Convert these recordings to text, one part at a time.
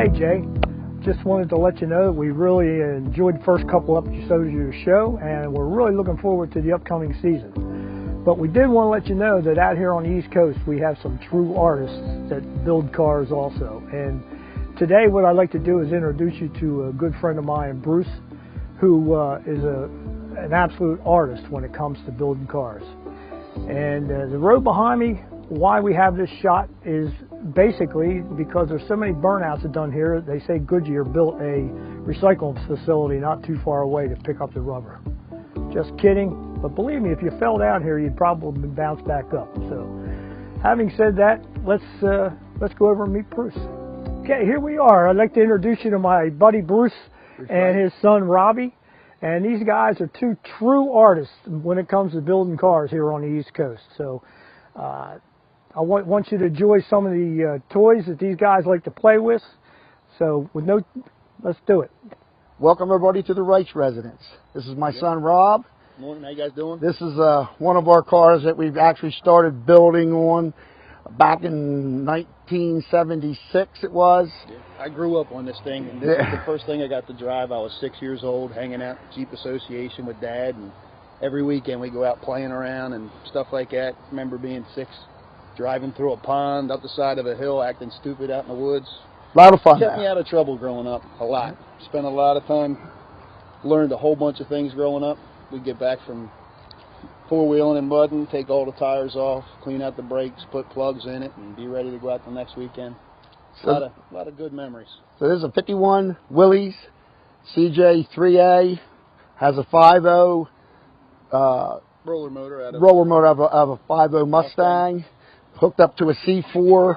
Hey Jay, just wanted to let you know that we really enjoyed the first couple episodes of your show, and we're really looking forward to the upcoming season. But we did want to let you know that out here on the East Coast we have some true artists that build cars also. And today what I'd like to do is introduce you to a good friend of mine, Bruce, who is an absolute artist when it comes to building cars. And the road behind me, why we have this shot is basically because there's so many burnouts that done here. They say Goodyear built a recycling facility not too far away to pick up the rubber. Just kidding, but believe me, if you fell down here, you'd probably bounce back up. So, having said that, let's go over and meet Bruce. Okay, here we are. I'd like to introduce you to my buddy Bruce and his son Robbie. And these guys are two true artists when it comes to building cars here on the East Coast. So, I want you to enjoy some of the toys that these guys like to play with. So, let's do it. Welcome everybody to the Rice residence. This is my son Rob. Morning, how you guys doing? This is one of our cars that we've actually started building on back in 1976 it was. Yeah, I grew up on this thing, and this is the first thing I got to drive. I was 6 years old, hanging out at Jeep Association with Dad, and every weekend we go out playing around and stuff like that. Remember being 6, driving through a pond, up the side of a hill, acting stupid out in the woods. A lot of fun. Kept me out of trouble growing up, a lot. Spent a lot of time, learned a whole bunch of things growing up. We'd get back from four-wheeling and mudding, take all the tires off, clean out the brakes, put plugs in it, and be ready to go out the next weekend. So, a lot of good memories. So this is a 51 Willys CJ3A, has a 5.0 roller motor out of a 5.0 Mustang, hooked up to a C4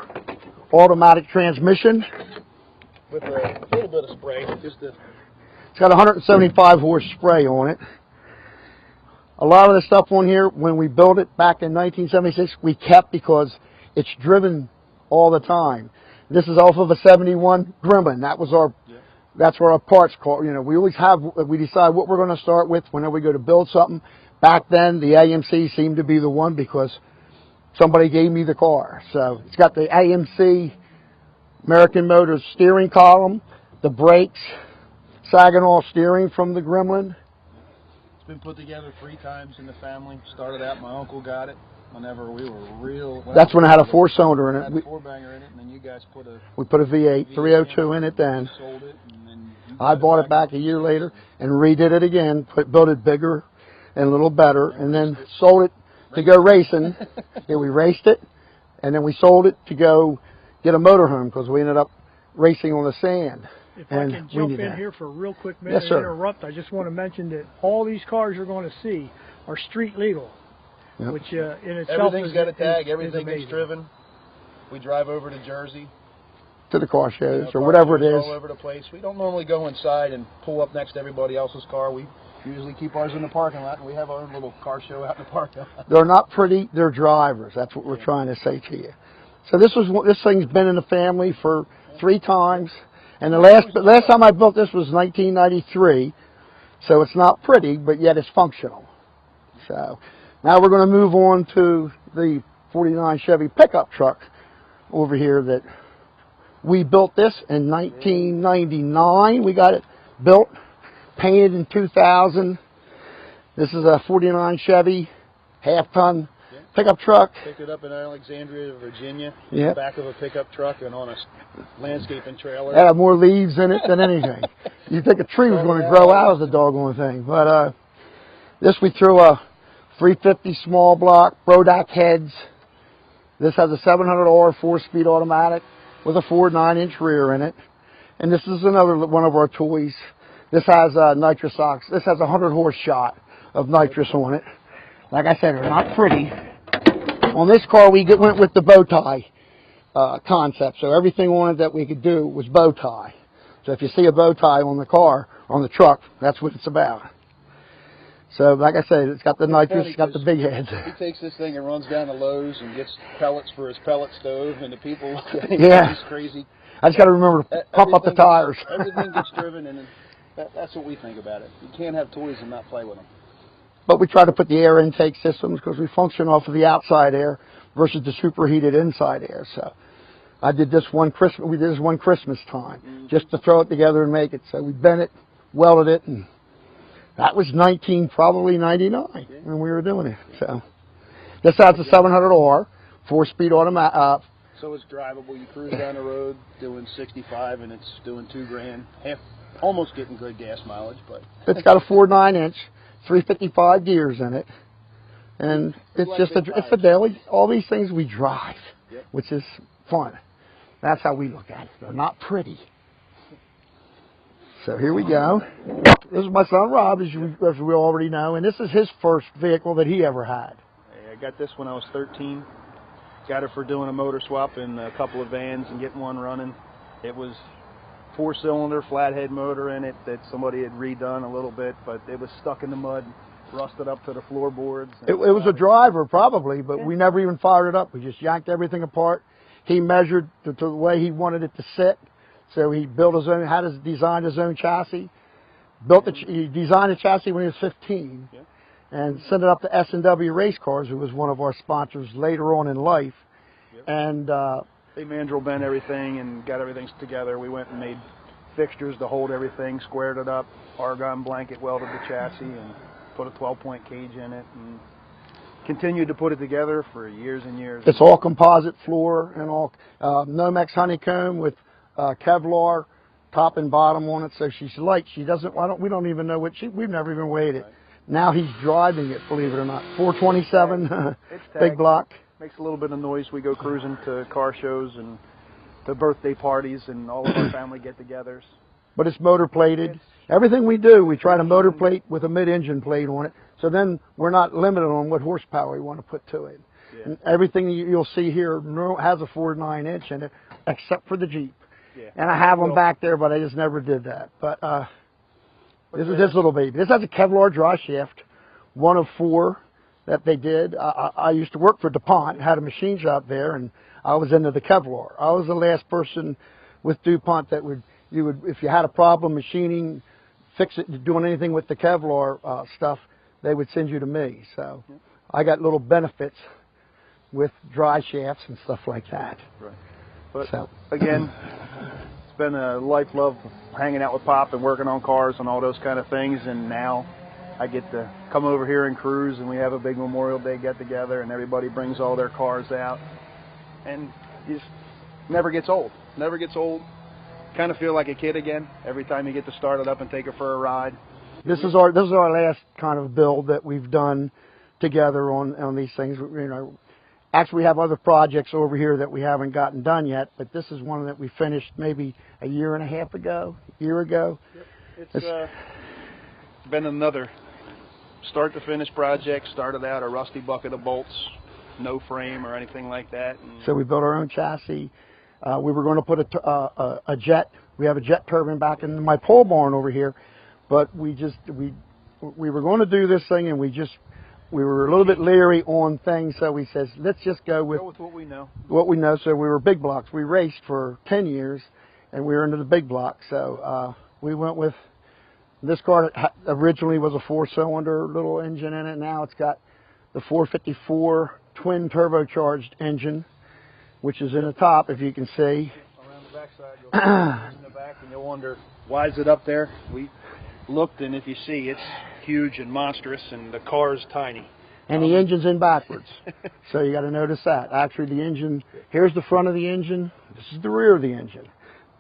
automatic transmission. With a little bit of spray. It's got 175 horse spray on it. A lot of the stuff on here, when we built it back in 1976, we kept because it's driven all the time. This is off of a 71 Gremlin. That's where our parts call. You know, we decide what we're going to start with whenever we go to build something. Back then, the AMC seemed to be the one because somebody gave me the car. So it's got the AMC American Motors steering column, the brakes, Saginaw steering from the Gremlin. It's been put together 3 times in the family. Started out, my uncle got it whenever we were real. That's when it had a 4-cylinder in it. Had a 4-banger in it, and then you guys put a... We put a V8 302 in it then. Sold it, and then I bought it back a year later and redid it again, built it bigger and a little better, and then sold it to go racing. Yeah, we raced it, and then we sold it to go get a motorhome because we ended up racing on the sand. If I can jump in here for a real quick minute and interrupt, I just want to mention that all these cars you're going to see are street legal, which in itself everything's got a tag, everything gets driven. We drive over to Jersey. To the car shows or whatever it is. All over the place. We don't normally go inside and pull up next to everybody else's car. We usually keep ours in the parking lot, and we have our own little car show out in the parking lot. They're not pretty, they're drivers. That's what we're trying to say to you. So this thing's been in the family for 3 times. And the last time I built this was 1993, so it's not pretty, but yet it's functional. So now we're going to move on to the 49 Chevy pickup truck over here that we built this in 1999. We got it built, painted in 2000. This is a 49 Chevy half-ton pickup truck. Picked it up in Alexandria, Virginia. Yeah. Back of a pickup truck and on a landscaping trailer. It had more leaves in it than anything. You'd think a tree was going to grow out of the doggone thing. But this we threw a 350 small block, Brodak heads. This has a 700R 4-speed automatic with a 9-inch rear in it. And this is another one of our toys. This has nitrous ox. This has a 100-horse shot of nitrous on it. Like I said, they're not pretty. On this car, we went with the bow tie concept. So everything on it that we could do was bow tie. So if you see a bow tie on the car, on the truck, that's what it's about. So like I said, it's got the nitrous, it's got the big heads. He takes this thing and runs down to Lowe's and gets pellets for his pellet stove, and the people look at him, he's crazy. I just got to remember to pump up the tires. Everything gets driven, and that's what we think about it. You can't have toys and not play with them. But we try to put the air intake systems because we function off of the outside air versus the superheated inside air. So I did this one Christmas. We did this one Christmas time just to throw it together and make it. So we bent it, welded it, and that was probably 99 when we were doing it. So this has a 700R, 4-speed automatic. So it's drivable. You cruise down the road doing 65, and it's doing $2,000. Almost getting good gas mileage, but it's got a 4.9-inch, 355 gears in it, and it's just it's a daily. All these things we drive, which is fun. That's how we look at it. They're not pretty. So here we go. This is my son Rob, as we already know, and this is his first vehicle that he ever had. I got this when I was 13. Got it for doing a motor swap in a couple of vans and getting one running. It was 4-cylinder flathead motor in it that somebody had redone a little bit, but it was stuck in the mud, rusted up to the floorboards. It was a driver probably, but we never even fired it up. We just yanked everything apart. He measured to the way he wanted it to sit, so he built his own, designed his own chassis. He designed a chassis when he was 15, and sent it up to S&W Race Cars, who was one of our sponsors later on in life, and. They mandrel bent everything and got everything together. We went and made fixtures to hold everything, squared it up, argon blanket welded the chassis, and put a 12-point cage in it, and continued to put it together for years and years. It's all composite floor and all Nomex honeycomb with Kevlar top and bottom on it, so she's light. She doesn't. We don't even know what we've never even weighed it. Right. Now he's driving it, believe it or not. 427, big block. Makes a little bit of noise. We go cruising to car shows and to birthday parties and all of our family get-togethers. But it's motor plated. Everything we do, we try to motor plate with a mid-engine plate on it. So then we're not limited on what horsepower we want to put to it. Yeah. And everything you'll see here has a 4.9-inch in it, except for the Jeep. Yeah. And I have them back there, but I just never did that. But this is this little baby. This has a Kevlar dry shaft, one of 4. That they did. I used to work for DuPont, had a machine shop there, and I was into the Kevlar. I was the last person with DuPont that if you had a problem machining, fix it, doing anything with the Kevlar stuff, they would send you to me. So I got little benefits with dry shafts and stuff like that. Right. But again, it's been a life love hanging out with Pop and working on cars and all those kind of things, and now I get to come over here and cruise, and we have a big Memorial Day get-together, and everybody brings all their cars out. And it just never gets old. Never gets old. Kind of feel like a kid again every time you get to start it up and take it for a ride. This is our last kind of build that we've done together on these things. You know, actually we have other projects over here that we haven't gotten done yet, but this is one that we finished maybe a year and a half ago, Yep. It's been another start to finish project. Started out a rusty bucket of bolts, no frame or anything like that. And so we built our own chassis. We were going to put a jet. We have a jet turbine back in my pole barn over here, but we were going to do this thing, and we were a little bit leery on things. So we said, let's just go with what we know. So we were big blocks. We raced for 10 years, and we were into the big blocks. So we went with. This car originally was a 4-cylinder little engine in it. Now it's got the 454 twin turbocharged engine, which is in the top, if you can see. Around the backside, you'll in the back, and you'll wonder, why is it up there? We looked, and if you see, it's huge and monstrous, and the car is tiny. And the engine's in backwards, so you got to notice that. Actually, the engine, here's the front of the engine. This is the rear of the engine.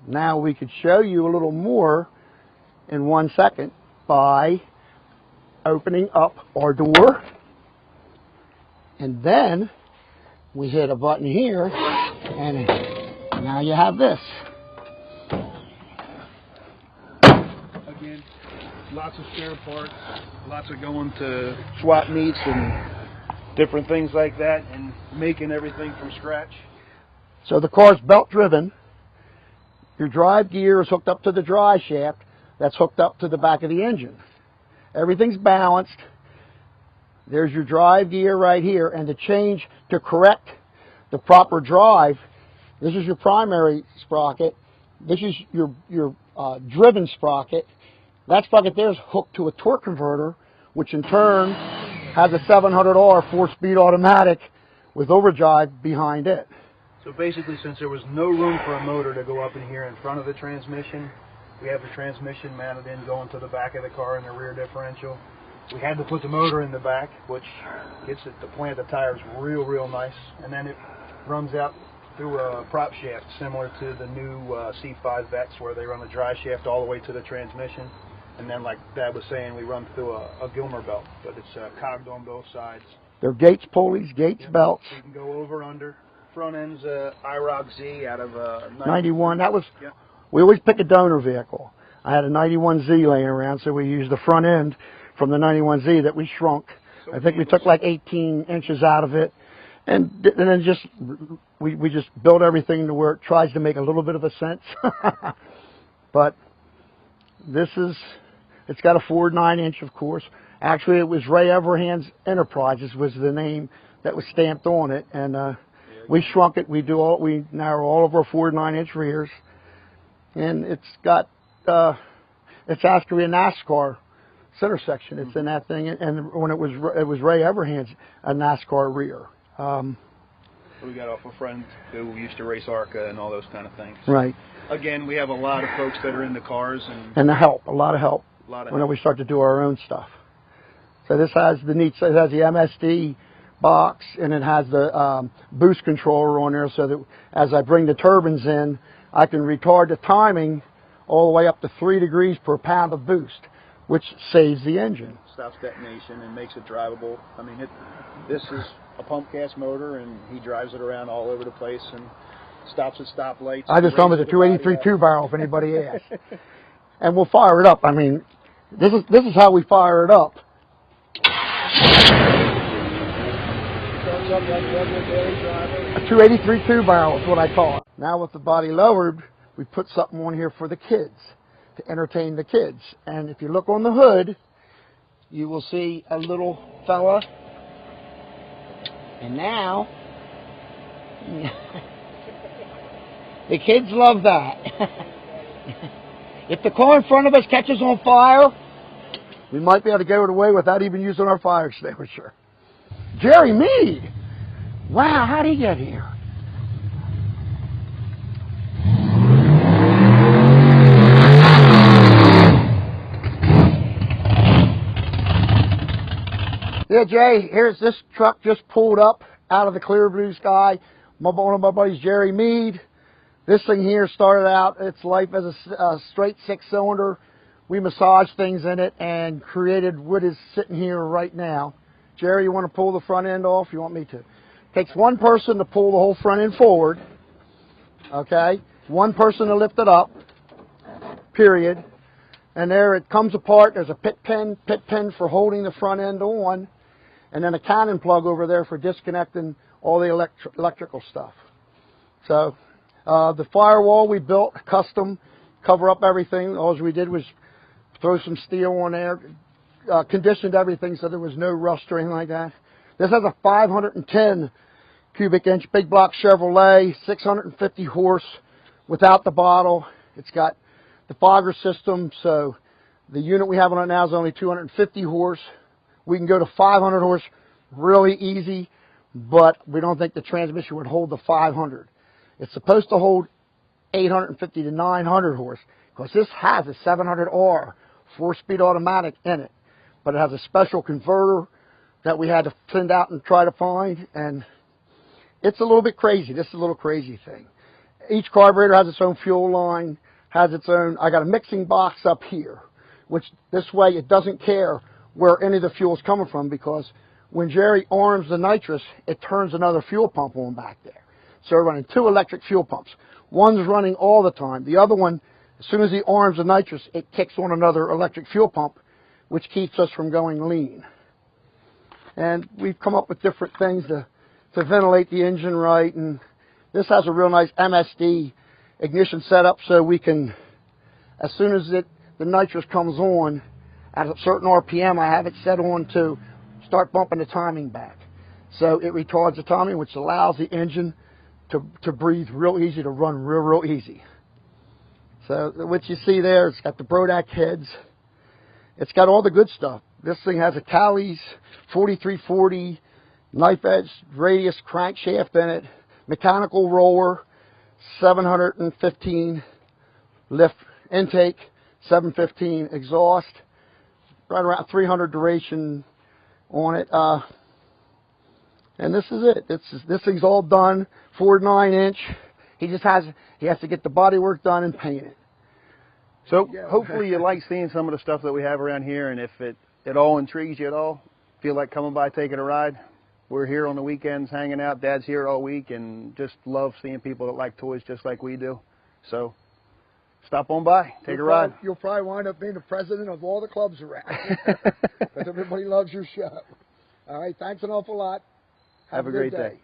Now we could show you a little more in 1 second by opening up our door, and then we hit a button here, and now you have this. Again, lots of spare parts, lots of going to swap meets and different things like that, and making everything from scratch. So the car's belt driven. Your drive gear is hooked up to the drive shaft. That's hooked up to the back of the engine. Everything's balanced. There's your drive gear right here, and to correct the proper drive, this is your primary sprocket. This is your driven sprocket. That sprocket there is hooked to a torque converter, which in turn has a 700R 4-speed automatic with overdrive behind it. So basically, since there was no room for a motor to go up in here in front of the transmission, we have the transmission mounted in going to the back of the car in the rear differential. We had to put the motor in the back, which gets it to plant the tires real nice, and then it runs out through a prop shaft similar to the new C5 Vets, where they run the dry shaft all the way to the transmission. And then, like Dad was saying, we run through a Gilmer belt, but it's cogged on both sides. They're Gates pulleys, Gates belts. So you can go over, under. Front end's IROC Z out of 91. That was. Yeah. We always pick a donor vehicle. I had a 91Z laying around, so we used the front end from the 91Z that we shrunk. So I think we took like 18 inches out of it, and then just we just built everything to where it tries to make a little bit of a sense. But this is, it's got a Ford 9-inch, of course. Actually, it was Ray Everhand's Enterprises was the name that was stamped on it, and we shrunk it. We narrow all of our Ford 9-inch rears, and it's got it's actually a NASCAR center section. It's in that thing, and when it was Ray Everhand's a NASCAR rear. We got off a friend who used to race ARCA and all those kind of things. Right. Again, we have a lot of folks that are in the cars and the help, a lot of help. When we start to do our own stuff. So this has the it has the MSD box, and it has the boost controller on there, so that as I bring the turbines in, I can retard the timing all the way up to 3 degrees per pound of boost, which saves the engine. Stops detonation and makes it drivable. I mean, this is a pump gas motor, and he drives it around all over the place and stops at stoplights. I just told him it's a 283 two-barrel if anybody asks. And we'll fire it up. I mean, this is how we fire it up. A 283 two-barrel is what I call it. Now with the body lowered, we put something on here for the kids, to entertain the kids. And if you look on the hood, you will see a little fella. And now, the kids love that. If the car in front of us catches on fire, we might be able to get it away without even using our fire extinguisher. Jerry Mead! Wow, how'd he get here? Yeah, Jay, here's this truck just pulled up out of the clear blue sky. One of my buddies, Jerry Mead. This thing here started out its life as a straight 6-cylinder. We massaged things in it and created what is sitting here right now. Jerry, you want to pull the front end off? You want me to? Takes one person to pull the whole front end forward. Okay? One person to lift it up. Period. And there it comes apart. There's a pit pin for holding the front end on. And then a cannon plug over there for disconnecting all the electrical stuff. So the firewall we built custom, cover up everything. All we did was throw some steel on there, conditioned everything so there was no rust or anything like that. This has a 510 cubic inch big block Chevrolet, 650 horse without the bottle. It's got the fogger system, so the unit we have on it now is only 250 horse. We can go to 500 horse really easy, but we don't think the transmission would hold the 500. It's supposed to hold 850 to 900 horse, because this has a 700R 4-speed automatic in it, but it has a special converter that we had to send out and try to find, and it's a little bit crazy. This is a little crazy thing. Each carburetor has its own fuel line, has its own. I got a mixing box up here, which this way it doesn't care where any of the fuel is coming from, because when Jerry arms the nitrous, it turns another fuel pump on back there. So we're running 2 electric fuel pumps. One's running all the time. The other one, as soon as he arms the nitrous, it kicks on another electric fuel pump, which keeps us from going lean. And we've come up with different things to ventilate the engine right. And this has a real nice MSD ignition setup, so we can, as soon as the nitrous comes on, at a certain RPM, I have it set on to start bumping the timing back. So it retards the timing, which allows the engine to breathe real easy, to run real easy. So what you see there, it's got the Brodak heads. It's got all the good stuff. This thing has a Callie's 4340 knife edge radius crankshaft in it. mechanical roller, 715 lift intake, 715 exhaust, right around 300 duration on it. And this is it. This thing's all done, 4.9 inch. He has to get the body work done and paint it. So hopefully you like seeing some of the stuff that we have around here, and if it all intrigues you at all, feel like coming by taking a ride. We're here on the weekends hanging out. Dad's here all week and just love seeing people that like toys just like we do. So stop on by, take a ride. You'll probably wind up being the president of all the clubs around because everybody loves your show. All right, thanks an awful lot. Have a great day.